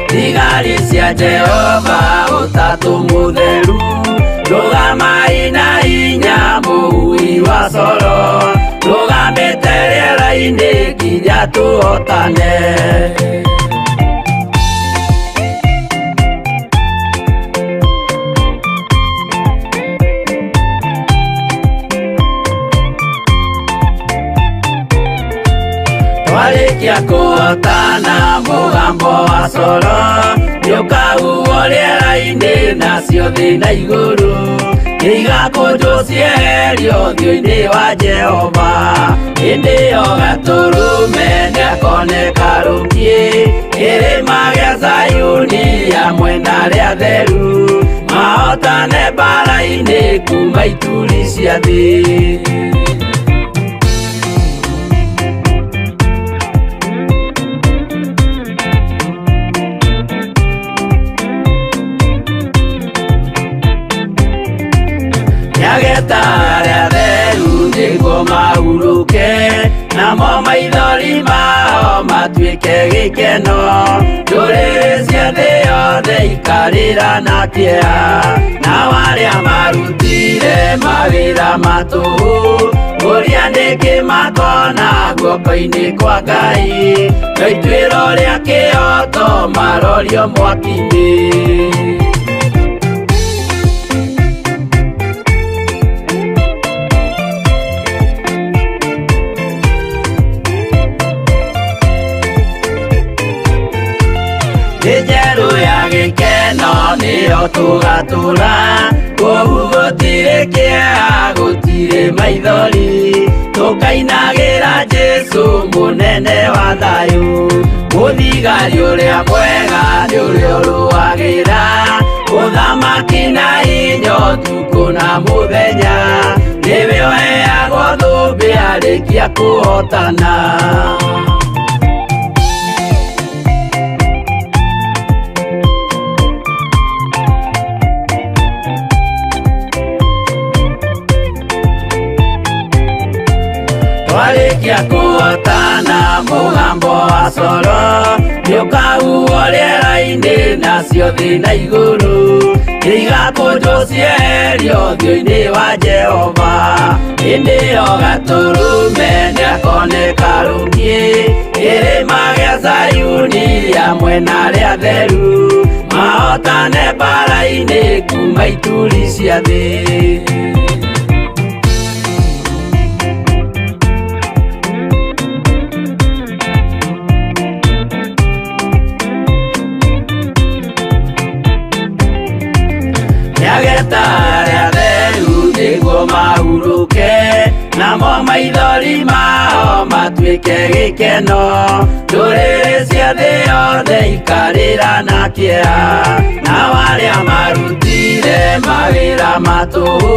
Thigari cia Jehova ũtatũ mũtheru, rũgamai na hinya mũhui wa coro, rũgamĩte rĩera-inĩ nginya tũhotane. Twarĩkia kũhotana mũgambo wa coro, nĩũkahuhwo rĩera-inĩ nacio thĩ na igũrũ, igakũnjwo cieherio ũthiũ-inĩ wa Jehova. Hĩndĩ ĩyo gatũrũme nĩakoneka rũngiĩ, kĩrĩma gĩa Zayuni hamwe na arĩa atheru, mahotane mbara-inĩ kuma ituri cia thĩ. Nyageta arĩa atheru nĩguo mahurũke, namo maithori mao matuĩke gĩkeno. Ndũrĩrĩ cia thĩ yothe ikarĩra na kĩeha, nao arĩa marutire mawĩra matũhũ, ũrĩa nĩkĩ makona guoko-inĩ kwa Ngai. Rĩtuĩro rĩa kĩo kĩoto marorio mwaki-inĩ. Njerũ ya gĩkeno nĩyo tũgatũra, kũu gũtirĩ kĩeha gũtirĩ maithori, tũkainagĩra Jesũ mũnene wa thayũ. Mũthigari ũrĩa mwega nĩ ũrĩa ũrũagĩra, ũthamaki na hinya ũtukũ na mũthenya, nĩwe ũheagwo thũmbĩ arĩkia kũhotana. Twarĩkia kũhotana mũgambo wa coro, nĩũkahuhwo rĩera-inĩ nacio thĩ na igũrũ, igakũnjwo cieherio ũthiũ-inĩ wa Jehova. Hĩndĩ ĩyo Gatũrũme nĩakoneka rũngĩ, kĩrĩma gĩa Zayuni hamwe na arĩa atheru, mahotane mbara-inĩ kuma ituri cia thĩ. Nĩageta arĩa atheru nĩguo mahurũke, namo maithori mao matuĩke gĩkeno, ndũrĩrĩ cia thĩ yothe ikarĩra na kĩeha, nao arĩa marutire mawĩra matũhũ,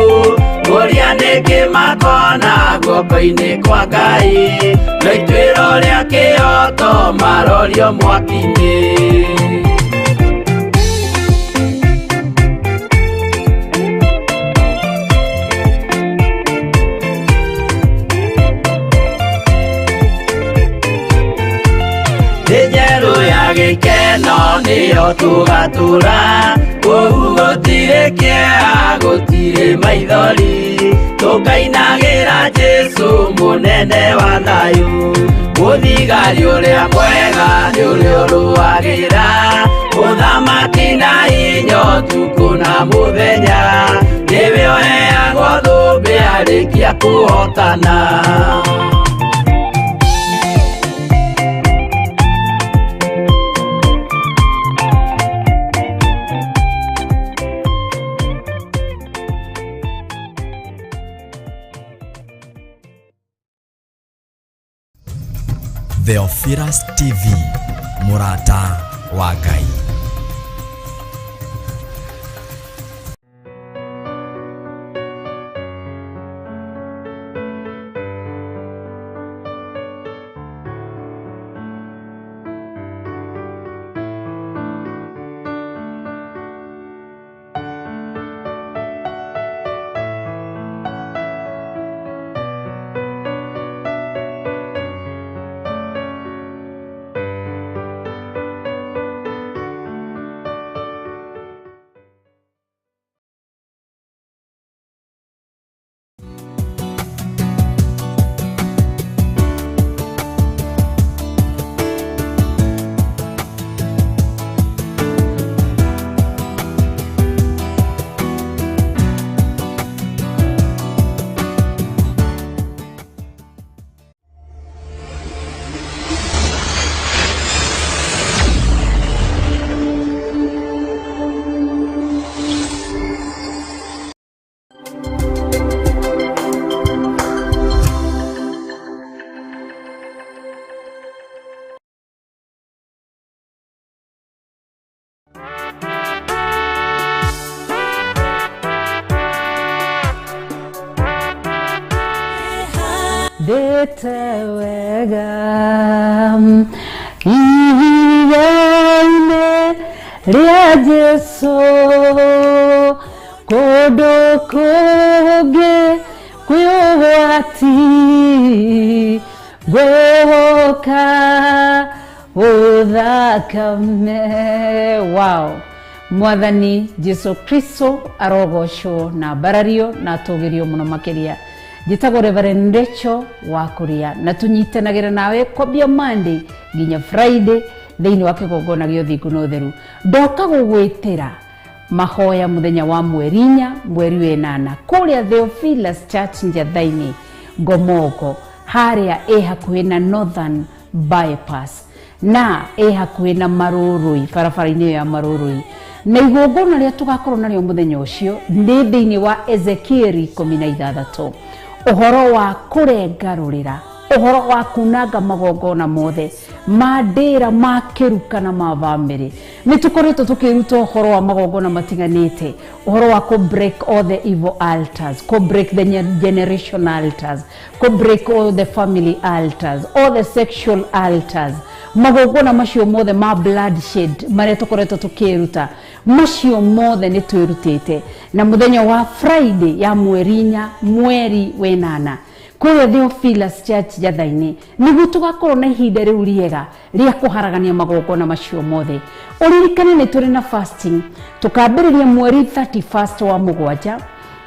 ũrĩa nĩngĩ makona guoko-inĩ kwa Ngai, na ituĩro rĩa kĩoto marorio mwaki-inĩ. Njerũ ya gĩkeno nĩyo tũgatũra, kũu gũtirĩ kĩeha gũtirĩ maithori, tũkainagĩra Jesũ mũnene wa thayũ. Mũthigari ũrĩa mwega nĩ ũrĩa ũrũagĩra, ũthamaki na hinya ũtukũ na mũthenya, nĩwe ũheagwo thũmbĩ arĩkia kũhotana. Theophilus TV, mũrata wa Ngai. Detewega ihigaine ria Jesu kodo koge kuyogati goka uthakame. Wow, Mwathani Jesu Kristo arogocwo na barario na tugirio muno makiria. Jitagwo Reverend Rachel wa Kuria na tunyitanagira nawe kwambia Monday nginya Friday thiini wa kigongona gĩa ũthingu na ũtheru. Ndoka gũgwĩtĩra mahoya muthenya wa mweri 4 mweri wa 8 kũrĩa Theophilus Church Njathainĩ Ngomongo, harĩa hakuhĩ na Northern Bypass na hakuhĩ na Marũrũi, barabara-inĩ ya Marũrũi. Na igongona rĩa tugakorwo narĩo muthenya ũcio nĩ thĩinĩ wa Ezekieli 16, ũhoro wa kũrengarũrĩra, ũhoro wa kunanga magongona mothe ma ndĩra, ma kĩruka na ma bamĩrĩ. Nĩ tũkoretwo tũkĩruta ũhoro wa magongona matiganĩte, ũhoro wa kũ break all the evil altars, kũ break the generation altars, kũ break all the family altars, all the sexual altars. Magongona macio mothe ma bloodshed marĩa tũkoretwo tũkĩruta, macio mothe nĩ twĩrutĩte. Na muthenya wa Friday ya mweri 4 mweri wa 8 kũrĩa Theophilus Church Njathainĩ nĩguo tũgakorwo na ihinda rĩu rĩega rĩa kũharagania magongona macio mothe. Ũririkane nĩ tũrĩ na fasting, tũkambĩrĩria mweri 31 wa mũgwanja,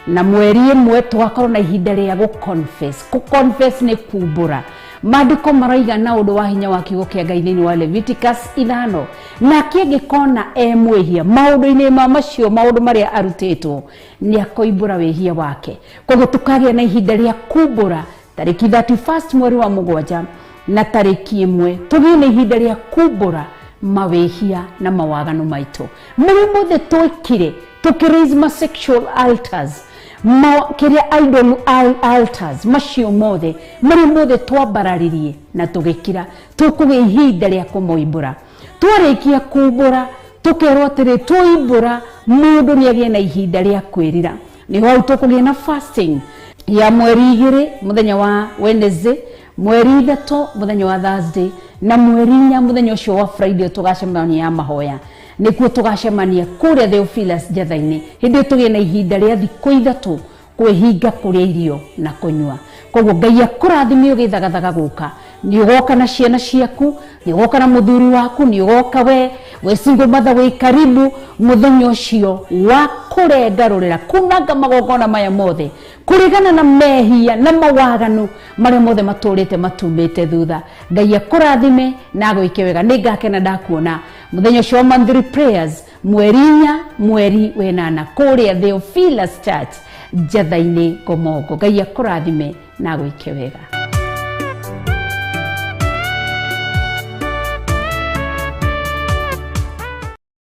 na mweri 1 tũgakorwo na ihinda rĩa gũconfess. Gũconfess nĩ kumbũra. Maandĩko maraiga na ũndũ wa hinya wa kiugo kĩa Ngai thĩinĩ wa Leviticus 5, na kĩngĩkona mwĩhia maũndũ-inĩ macio, maũndũ marĩa arutĩtwo, nĩ akoimbũra wĩhia wake. Koguo tũkagĩa na ihinda rĩa kumbũra tarĩki 31 mweri wa mũgwanja na tarĩki 1 tũgĩe na ihinda rĩa kumbũra mawĩhia na mawagano maitũ marĩa mothe twekire, tũkĩraise ma sexual altars, kĩrĩa idol altars, macio mothe marĩa mothe twambararirie na tũgĩkira, tũkũgĩa ihinda rĩa kũmoimbũra. Twarĩkia kumbũra tũkerwo atĩrĩ tũimbũra, mũndũ nĩagĩe na ihinda rĩa kwĩrira. Nĩho hau tũkũgĩa na fasting ya mweri 2 muthenya wa Wednesday, mweri 3 muthenya wa Thursday, na mweri 4 muthenya ũcio wa Friday tũgacemania ya mahoya. Nĩkuo tũgacemania kũrĩa Theophilus Njathainĩ, hĩndĩ tũgĩe na ihinda rĩa thikũ 3 kwĩhinga kũrĩa irio na kũnyua. Koguo Ngai akũrathime ũgĩthagathaga gũka. Nĩ ũgoka na ciana ciaku, nĩ ũgoka na mũthuri waku, nĩ ũgoka we single mother wĩ karibu muthenya ũcio wa kũrengarũrĩra, kunanga magongona maya mothe, kũregana na mehia na mawaganu marĩa mothe matũrĩte matumĩte thutha. Ngai akũrathime na agwĩke wega. Nĩ ngakena ndakuona muthenya ũcio wa monthly prayers mweri 4 mweri wa 8 kũrĩa Theophilus Church Njathainĩ Ngomongo. Ngai akũrathime na agwĩke wega.